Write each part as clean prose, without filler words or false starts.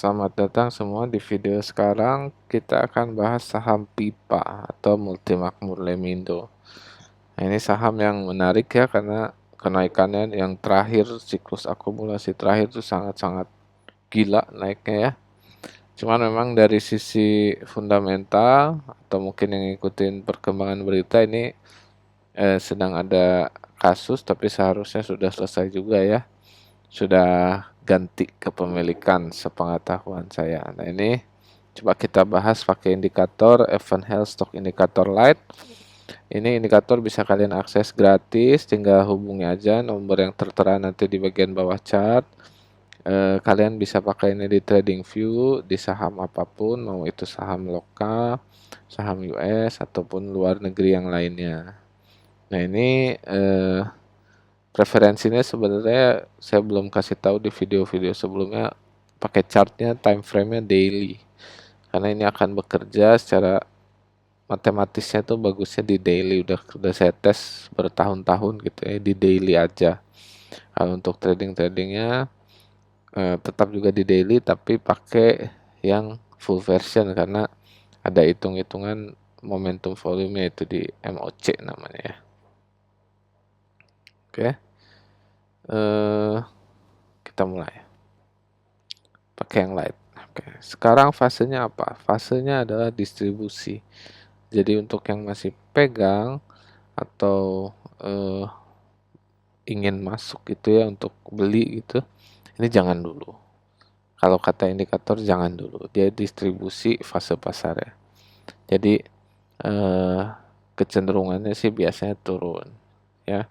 Selamat datang semua di video sekarang kita akan bahas saham PIPA atau Multimakmur Lemindo. Nah, ini saham yang menarik ya karena kenaikannya yang terakhir siklus akumulasi terakhir itu sangat-sangat gila naiknya ya. Cuman memang dari sisi fundamental atau mungkin yang ngikutin perkembangan berita ini sedang ada kasus tapi seharusnya sudah selesai juga ya. Sudah ganti kepemilikan sepengetahuan saya. Nah, ini coba kita bahas pakai indikator Event Health Stock Indicator Lite. Ini indikator bisa kalian akses gratis, tinggal hubungi aja nomor yang tertera nanti di bagian bawah chart. Kalian bisa pakai ini di TradingView, di saham apapun, mau itu saham lokal, saham US ataupun luar negeri yang lainnya. Nah, ini preferensinya sebenarnya saya belum kasih tahu di video-video sebelumnya, pakai chartnya time frame-nya daily karena ini akan bekerja secara matematisnya tuh bagusnya di daily, udah saya tes bertahun-tahun gitu ya di daily aja. Kalau untuk tradingnya tetap juga di daily tapi pakai yang full version karena ada hitung-hitungan momentum volume itu di MOC namanya ya. Oke, eh, kita mulai pakai yang light. Oke, sekarang fasenya apa? Fasenya adalah distribusi. Jadi untuk yang masih pegang atau ingin masuk gitu ya untuk beli gitu, ini jangan dulu. Kalau kata indikator jangan dulu. Dia distribusi fase pasar ya. Jadi eh, kecenderungannya sih biasanya turun ya.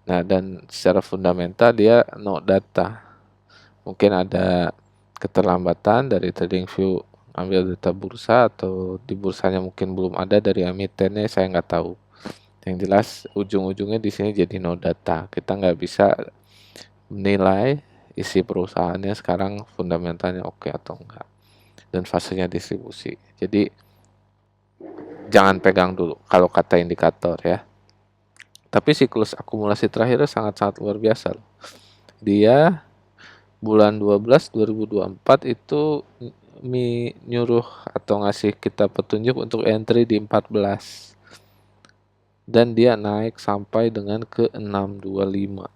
Nah, dan secara fundamental dia no data. Mungkin ada keterlambatan dari TradingView ambil data bursa atau di bursanya mungkin belum ada dari emitennya, saya nggak tahu. Yang jelas ujung-ujungnya di sini jadi no data. Kita nggak bisa menilai isi perusahaannya sekarang fundamentalnya oke atau enggak. Dan fasenya distribusi. Jadi jangan pegang dulu kalau kata indikator ya. Tapi siklus akumulasi terakhirnya sangat-sangat luar biasa loh. Dia bulan 12 2024 itu nyuruh atau ngasih kita petunjuk untuk entry di 14 dan dia naik sampai dengan ke 625.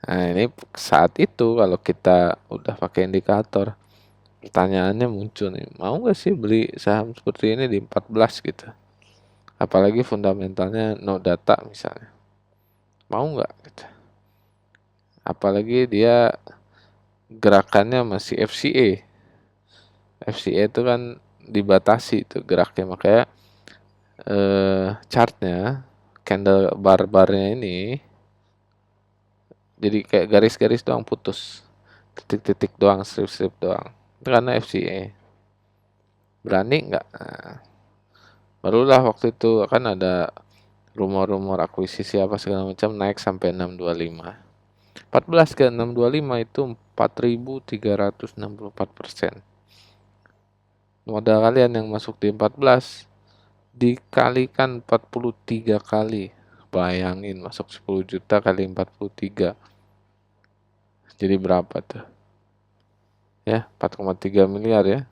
Nah, ini saat itu kalau kita udah pakai indikator, pertanyaannya muncul nih, mau nggak sih beli saham seperti ini di 14 gitu? Apalagi fundamentalnya no data misalnya. Mau nggak gitu? Apalagi dia gerakannya masih FCA. FCA itu kan dibatasi tuh geraknya, makanya chartnya candle bar-barnya ini jadi kayak garis-garis doang putus, titik-titik doang, strip-strip doang. Itu karena FCA. Berani nggak? Nah, barulah waktu itu akan ada rumor-rumor akuisisi apa segala macam naik sampai 625. 14 ke 625 itu 4.364%. Modal kalian yang masuk di 14 dikalikan 43 kali. Bayangin masuk 10 juta kali 43. Jadi berapa tuh? Ya, 4,3 miliar ya.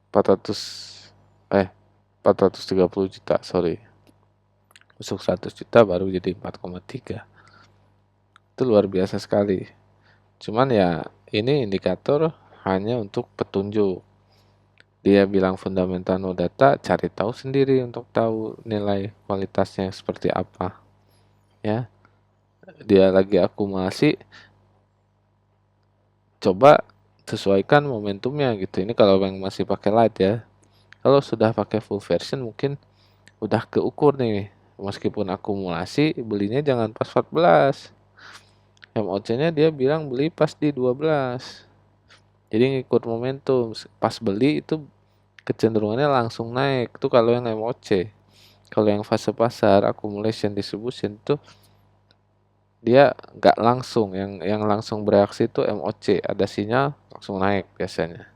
400 430 juta, sorry. Masuk 100 juta baru jadi 4,3. Itu luar biasa sekali. Cuman ya ini indikator hanya untuk petunjuk. Dia bilang fundamental no data, cari tahu sendiri untuk tahu nilai kualitasnya seperti apa. Ya, dia lagi akumulasi, coba sesuaikan momentumnya gitu. Ini kalau yang masih pakai light ya. Kalau sudah pakai full version mungkin udah keukur nih. Meskipun akumulasi, belinya jangan pas 14. MOC-nya dia bilang beli pas di 12. Jadi ngikut momentum. Pas beli itu kecenderungannya langsung naik. Itu kalau yang MOC. Kalau yang fase pasar, accumulation distribution itu dia nggak langsung. Yang langsung bereaksi itu MOC. Ada sinyal langsung naik biasanya.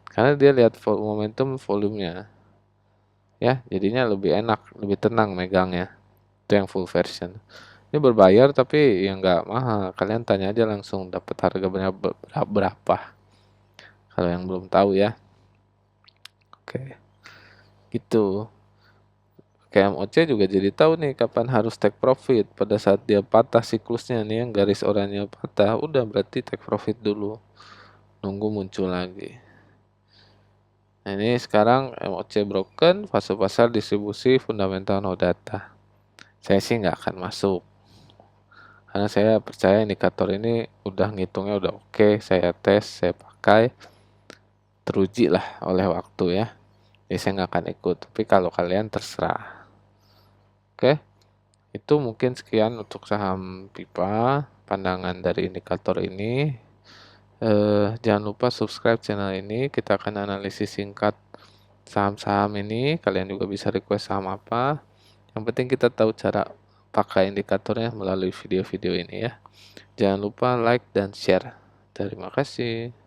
Karena dia lihat momentum volumenya. Ya, jadinya lebih enak, lebih tenang megangnya. Itu yang full version. Ini berbayar tapi ya nggak mahal. Kalian tanya aja langsung dapat harga berapa. Kalau yang belum tahu ya. Oke, gitu. KMOC juga jadi tahu nih kapan harus take profit. Pada saat dia patah siklusnya nih yang garis oranye patah, udah berarti take profit dulu. Nunggu muncul lagi. Nah, ini sekarang MOC broken, fase pasar distribusi fundamental no data. Saya sih nggak akan masuk. Karena saya percaya indikator ini udah ngitungnya udah oke, saya tes, saya pakai, teruji lah oleh waktu ya. Jadi saya nggak akan ikut. Tapi kalau kalian terserah. Oke, itu mungkin sekian untuk saham pipa, pandangan dari indikator ini. Jangan lupa subscribe channel ini. Kita akan analisis singkat saham-saham ini. Kalian juga bisa request saham apa. Yang penting kita tahu cara pakai indikatornya melalui video-video ini ya. Jangan lupa like dan share. Terima kasih.